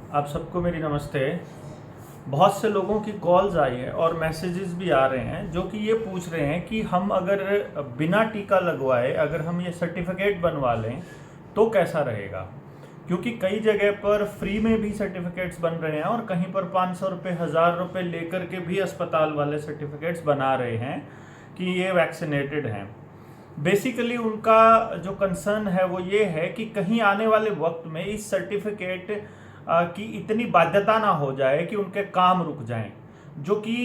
आप सबको मेरी नमस्ते। बहुत से लोगों की कॉल्स आई है और मैसेजेस भी आ रहे हैं जो कि ये पूछ रहे हैं कि हम अगर बिना टीका लगवाए अगर हम ये सर्टिफिकेट बनवा लें तो कैसा रहेगा। क्योंकि कई जगह पर फ्री में भी सर्टिफिकेट्स बन रहे हैं और कहीं पर 500 रुपये 1000 रुपये लेकर के भी अस्पताल वाले सर्टिफिकेट्स बना रहे हैं कि ये वैक्सीनेटेड हैं। बेसिकली उनका जो कंसर्न है वो ये है कि कहीं आने वाले वक्त में इस सर्टिफिकेट की इतनी बाध्यता ना हो जाए कि उनके काम रुक जाएं, जो कि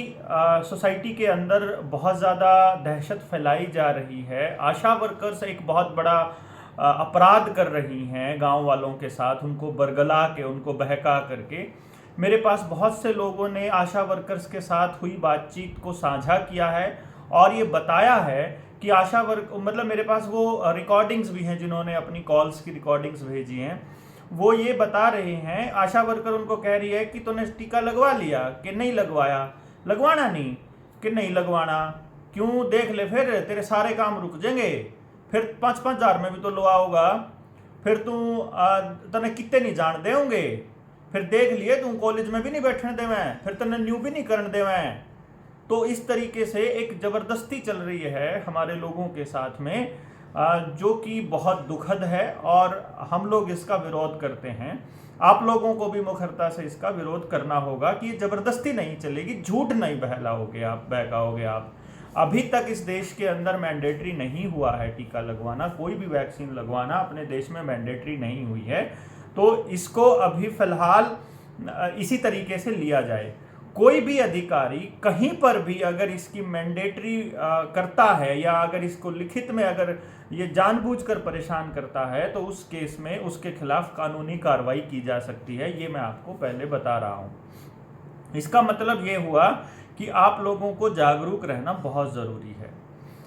सोसाइटी के अंदर बहुत ज़्यादा दहशत फैलाई जा रही है। आशा वर्कर्स एक बहुत बड़ा अपराध कर रही हैं गांव वालों के साथ, उनको बरगला के उनको बहका करके। मेरे पास बहुत से लोगों ने आशा वर्कर्स के साथ हुई बातचीत को साझा किया है और ये बताया है कि आशा वर्क मतलब मेरे पास वो रिकॉर्डिंग्स भी हैं, जिन्होंने अपनी कॉल्स की रिकॉर्डिंग्स भेजी हैं। वो ये बता रहे हैं, आशा वर्कर उनको कह रही है कि तूने टीका लगवा लिया कि नहीं लगवाया, लगवाना नहीं कि नहीं लगवाना, क्यों देख ले फिर तेरे सारे काम रुक जाएंगे, फिर 5-5 हज़ार में भी तो लवा होगा, फिर तू तने कितने नहीं जान दे होंगे, फिर देख लिए तू कॉलेज में भी नहीं बैठने देवें, फिर तने न्यू भी नहीं करने देवें। तो इस तरीके से एक ज़बरदस्ती चल रही है हमारे लोगों के साथ में, जो कि बहुत दुखद है और हम लोग इसका विरोध करते हैं। आप लोगों को भी मुखरता से इसका विरोध करना होगा कि ये ज़बरदस्ती नहीं चलेगी, झूठ नहीं बहकाओगे आप। अभी तक इस देश के अंदर मैंडेटरी नहीं हुआ है टीका लगवाना, कोई भी वैक्सीन लगवाना अपने देश में मैंडेटरी नहीं हुई है। तो इसको अभी फ़िलहाल इसी तरीके से लिया जाए। कोई भी अधिकारी कहीं पर भी अगर इसकी मैंडेटरी करता है या अगर इसको लिखित में अगर ये जानबूझकर परेशान करता है तो उस केस में उसके खिलाफ कानूनी कार्रवाई की जा सकती है। ये मैं आपको पहले बता रहा हूँ। इसका मतलब ये हुआ कि आप लोगों को जागरूक रहना बहुत ज़रूरी है।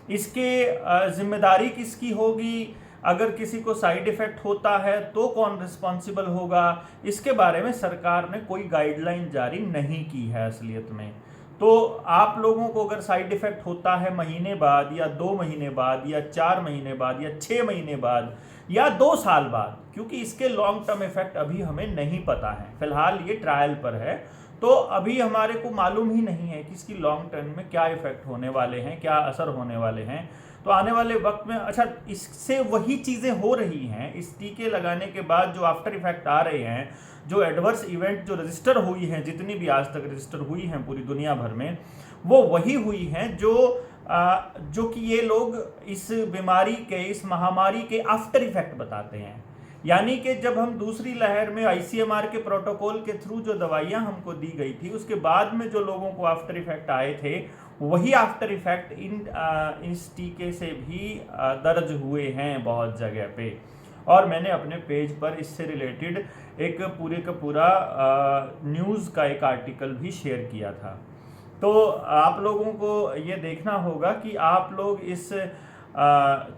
इसके जिम्मेदारी किसकी होगी, अगर किसी को साइड इफ़ेक्ट होता है तो कौन रिस्पॉन्सिबल होगा, इसके बारे में सरकार ने कोई गाइडलाइन जारी नहीं की है असलियत में। तो आप लोगों को अगर साइड इफ़ेक्ट होता है महीने बाद या 2 महीने बाद या 4 महीने बाद या 6 महीने बाद या 2 साल बाद, क्योंकि इसके लॉन्ग टर्म इफेक्ट अभी हमें नहीं पता है, फिलहाल ये ट्रायल पर है, तो अभी हमारे को मालूम ही नहीं है कि इसकी लॉन्ग टर्म में क्या इफेक्ट होने वाले हैं, क्या असर होने वाले हैं। तो आने वाले वक्त में अच्छा इससे वही चीज़ें हो रही हैं, इस टीके लगाने के बाद जो आफ्टर इफेक्ट आ रहे हैं, जो एडवर्स इवेंट जो रजिस्टर हुई हैं, जितनी भी आज तक रजिस्टर हुई हैं पूरी दुनिया भर में, वो वही हुई हैं जो कि ये लोग इस बीमारी के, इस महामारी के आफ्टर इफेक्ट बताते हैं। यानी कि जब हम दूसरी लहर में ICMR के प्रोटोकॉल के थ्रू जो दवाइयाँ हमको दी गई थी, उसके बाद में जो लोगों को आफ्टर इफेक्ट आए थे, वही आफ्टर इफेक्ट इस टीके से भी दर्ज हुए हैं बहुत जगह पे। और मैंने अपने पेज पर इससे रिलेटेड एक पूरे का पूरा न्यूज़ का एक आर्टिकल भी शेयर किया था। तो आप लोगों को ये देखना होगा कि आप लोग इस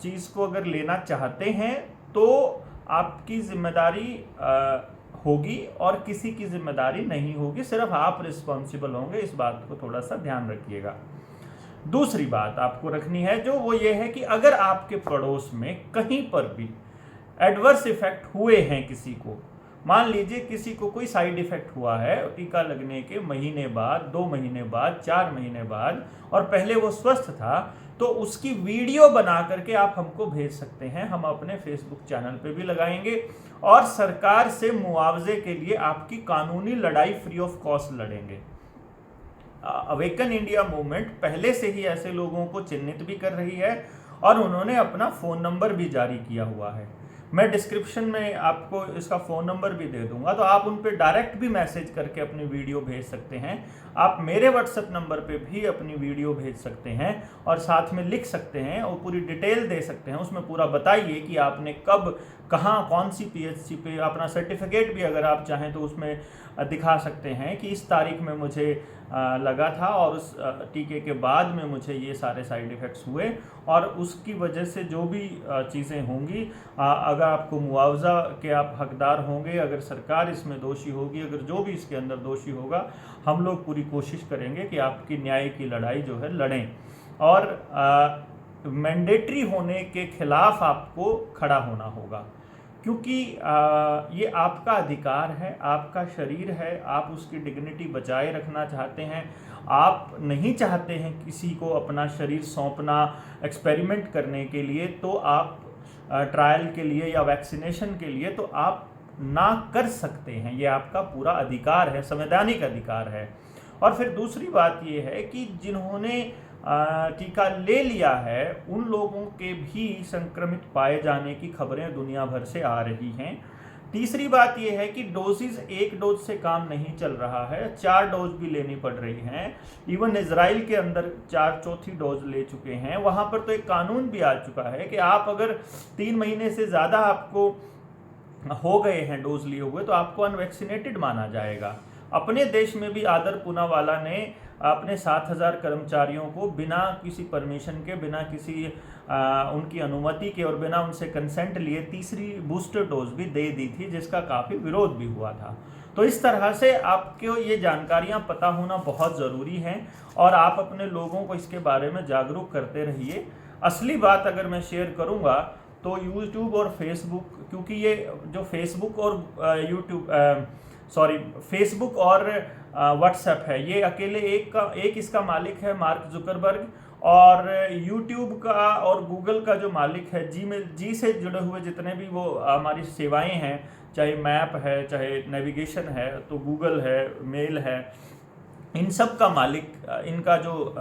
चीज़ को अगर लेना चाहते हैं तो आपकी जिम्मेदारी होगी और किसी की जिम्मेदारी नहीं होगी, सिर्फ आप रिस्पॉन्सिबल होंगे। इस बात को थोड़ा सा ध्यान रखिएगा। दूसरी बात आपको रखनी है जो वो ये है कि अगर आपके पड़ोस में कहीं पर भी एडवर्स इफेक्ट हुए हैं किसी को, मान लीजिए किसी को कोई साइड इफेक्ट हुआ है टीका लगने के महीने बाद, 2 महीने बाद, 4 महीने बाद, और पहले वो स्वस्थ था, तो उसकी वीडियो बना करके आप हमको भेज सकते हैं। हम अपने फेसबुक चैनल पे भी लगाएंगे और सरकार से मुआवजे के लिए आपकी कानूनी लड़ाई फ्री ऑफ कॉस्ट लड़ेंगे। अवेकन इंडिया मूवमेंट पहले से ही ऐसे लोगों को चिन्हित भी कर रही है और उन्होंने अपना फ़ोन नंबर भी जारी किया हुआ है। मैं डिस्क्रिप्शन में आपको इसका फ़ोन नंबर भी दे दूंगा, तो आप उन पर डायरेक्ट भी मैसेज करके अपनी वीडियो भेज सकते हैं। आप मेरे व्हाट्सएप नंबर पे भी अपनी वीडियो भेज सकते हैं और साथ में लिख सकते हैं और पूरी डिटेल दे सकते हैं। उसमें पूरा बताइए कि आपने कब, कहाँ, कौन सी PHC पे अपना सर्टिफिकेट भी अगर आप चाहें तो उसमें दिखा सकते हैं कि इस तारीख में मुझे लगा था और उस टीके के बाद में मुझे ये सारे साइड इफ़ेक्ट्स हुए और उसकी वजह से जो भी चीज़ें होंगी, अगर आपको मुआवजा के आप हकदार होंगे, अगर सरकार इसमें दोषी होगी, अगर जो भी इसके अंदर दोषी होगा, हम लोग पूरी कोशिश करेंगे कि आपकी न्याय की लड़ाई जो है लड़ें। और मैंडेटरी होने के खिलाफ आपको खड़ा होना होगा। क्योंकि ये आपका अधिकार है, आपका शरीर है, आप उसकी डिग्निटी बचाए रखना चाहते हैं, आप नहीं चाहते हैं किसी को अपना शरीर सौंपना एक्सपेरिमेंट करने के लिए, तो आप ट्रायल के लिए या वैक्सीनेशन के लिए तो आप ना कर सकते हैं। ये आपका पूरा अधिकार है, संवैधानिक अधिकार है। और फिर दूसरी बात ये है कि जिन्होंने टीका ले लिया है उन लोगों के भी संक्रमित पाए जाने की खबरें दुनिया भर से आ रही हैं। तीसरी बात यह है कि डोजेज एक डोज से काम नहीं चल रहा है, 4 डोज भी लेनी पड़ रही हैं। इवन इजराइल के अंदर 4 चौथी डोज ले चुके हैं। वहाँ पर तो एक कानून भी आ चुका है कि आप अगर 3 महीने से ज़्यादा आपको हो गए हैं डोज लिए हुए तो आपको अनवैक्सीनेटेड माना जाएगा। अपने देश में भी आदर पूनावाला ने अपने 7,000 कर्मचारियों को बिना किसी परमिशन के, बिना किसी उनकी अनुमति के और बिना उनसे कंसेंट लिए तीसरी बूस्टर डोज भी दे दी थी, जिसका काफ़ी विरोध भी हुआ था। तो इस तरह से आपको ये जानकारियां पता होना बहुत ज़रूरी है और आप अपने लोगों को इसके बारे में जागरूक करते रहिए। असली बात अगर मैं शेयर करूंगा तो यूट्यूब और फेसबुक, क्योंकि ये जो फेसबुक और फेसबुक और व्हाट्सएप है, ये अकेले एक इसका मालिक है मार्क जुकरबर्ग, और यूट्यूब का और गूगल का जो मालिक है जी से जुड़े हुए जितने भी वो हमारी सेवाएं हैं, चाहे मैप है, चाहे नेविगेशन है, तो गूगल है, मेल है, इन सब का मालिक, इनका जो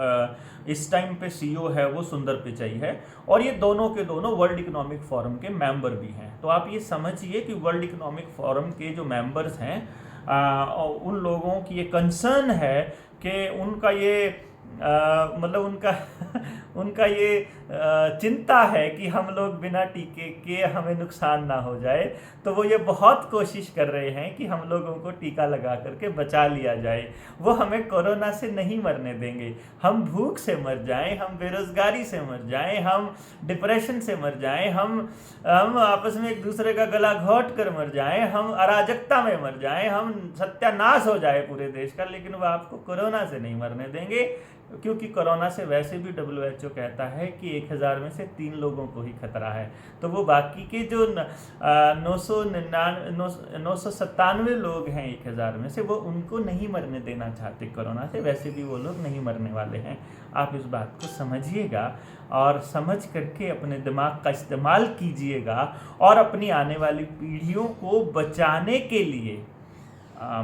इस टाइम पे सीईओ है वो सुंदर पिचाई है, और ये दोनों के दोनों वर्ल्ड इकोनॉमिक फोरम के मेंबर भी हैं। तो आप ये समझिए कि वर्ल्ड इकोनॉमिक फोरम के जो मेंबर्स हैं उन लोगों की ये कंसर्न है कि उनका ये मतलब उनका ये चिंता है कि हम लोग बिना टीके के हमें नुकसान ना हो जाए, तो वो ये बहुत कोशिश कर रहे हैं कि हम लोगों को टीका लगा करके बचा लिया जाए। वो हमें कोरोना से नहीं मरने देंगे। हम भूख से मर जाएं, हम बेरोजगारी से मर जाएं, हम डिप्रेशन से मर जाएं, हम आपस में एक दूसरे का गला घोट कर मर जाएं, हम अराजकता में मर जाएं, हम सत्यानाश हो जाए पूरे देश का, लेकिन वो आपको कोरोना से नहीं मरने देंगे। क्योंकि कोरोना से वैसे भी WHO कहता है कि 1000 में से 3 लोगों को ही खतरा है। तो वो बाकी के जो 997 लोग हैं 1000 में से, वो उनको नहीं मरने देना चाहते कोरोना से। वैसे भी वो लोग नहीं मरने वाले हैं। आप इस बात को समझिएगा और समझ करके अपने दिमाग का इस्तेमाल कीजिएगा और अपनी आने वाली पीढ़ियों को बचाने के लिए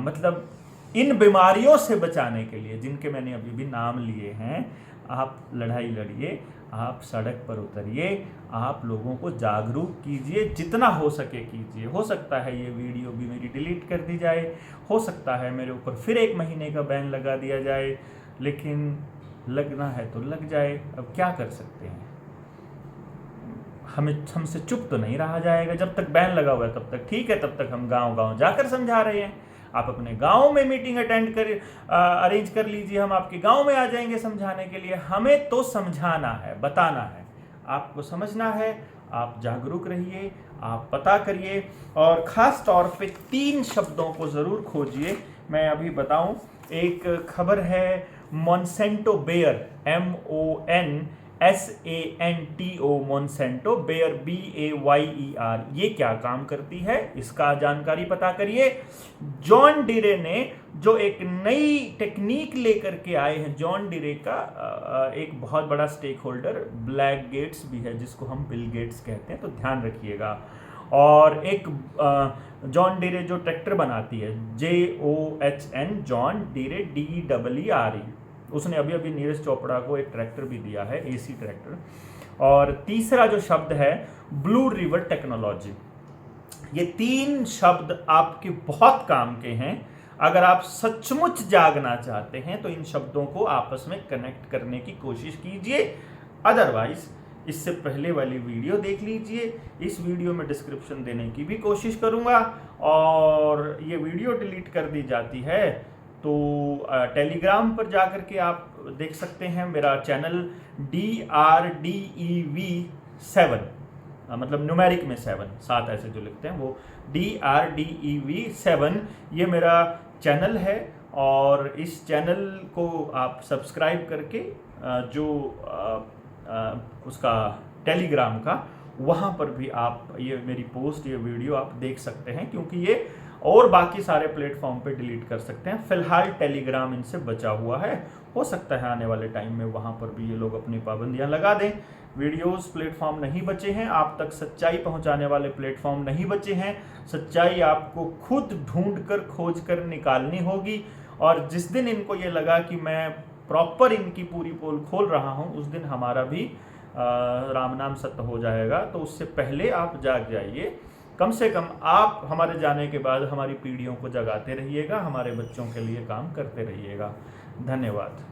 मतलब इन बीमारियों से बचाने के लिए, जिनके मैंने अभी भी नाम लिए हैं, आप लड़ाई लड़िए, आप सड़क पर उतरिए, आप लोगों को जागरूक कीजिए, जितना हो सके कीजिए। हो सकता है ये वीडियो भी मेरी डिलीट कर दी जाए, हो सकता है मेरे ऊपर फिर 1 महीने का बैन लगा दिया जाए, लेकिन लगना है तो लग जाए। अब क्या कर सकते हैं, हमसे चुप तो नहीं रहा जाएगा। जब तक बैन लगा हुआ है तब तक ठीक है, तब तक हम गांव-गांव जाकर समझा रहे हैं। आप अपने गांव में मीटिंग अरेंज कर लीजिए, हम आपके गांव में आ जाएंगे समझाने के लिए। हमें तो समझाना है, बताना है, आपको समझना है। आप जागरूक रहिए, आप पता करिए और ख़ास तौर पे 3 शब्दों को ज़रूर खोजिए। मैं अभी बताऊं, एक खबर है Monsanto Bayer, MONSANTO Monsanto Bayer BAYER, ये क्या काम करती है इसका जानकारी पता करिए। जॉन डीरे ने जो एक नई टेक्निक लेकर के आए हैं, जॉन डीरे का एक बहुत बड़ा स्टेक होल्डर ब्लैक गेट्स भी है, जिसको हम बिल गेट्स कहते हैं, तो ध्यान रखिएगा। और एक जॉन डीरे जो ट्रैक्टर बनाती है, JOHN, जॉन डीरे DERE, उसने अभी अभी नीरज चोपड़ा को एक ट्रैक्टर भी दिया है, AC ट्रैक्टर। और तीसरा जो शब्द है ब्लू रिवर टेक्नोलॉजी। ये 3 शब्द आपके बहुत काम के हैं। अगर आप सचमुच जागना चाहते हैं तो इन शब्दों को आपस में कनेक्ट करने की कोशिश कीजिए। अदरवाइज इससे पहले वाली वीडियो देख लीजिए। इस वीडियो में डिस्क्रिप्शन देने की भी कोशिश करूंगा, और ये वीडियो डिलीट कर दी जाती है तो टेलीग्राम पर जाकर के आप देख सकते हैं। मेरा चैनल DRDEV7, मतलब न्यूमेरिक में 7 ऐसे जो लिखते हैं वो DRDEV7, ये मेरा चैनल है। और इस चैनल को आप सब्सक्राइब करके जो उसका टेलीग्राम का वहाँ पर भी आप ये मेरी पोस्ट, ये वीडियो आप देख सकते हैं, क्योंकि ये और बाकी सारे प्लेटफॉर्म पे डिलीट कर सकते हैं। फिलहाल टेलीग्राम इनसे बचा हुआ है, हो सकता है आने वाले टाइम में वहाँ पर भी ये लोग अपनी पाबंदियाँ लगा दें। वीडियोस प्लेटफॉर्म नहीं बचे हैं, आप तक सच्चाई पहुँचाने वाले प्लेटफॉर्म नहीं बचे हैं। सच्चाई आपको खुद ढूंढ कर, खोज कर निकालनी होगी। और जिस दिन इनको ये लगा कि मैं प्रॉपर इनकी पूरी पोल खोल रहा हूँ, उस दिन हमारा भी राम नाम सत्य हो जाएगा। तो उससे पहले आप जाग जाइए। कम से कम आप हमारे जाने के बाद हमारी पीढ़ियों को जगाते रहिएगा, हमारे बच्चों के लिए काम करते रहिएगा। धन्यवाद।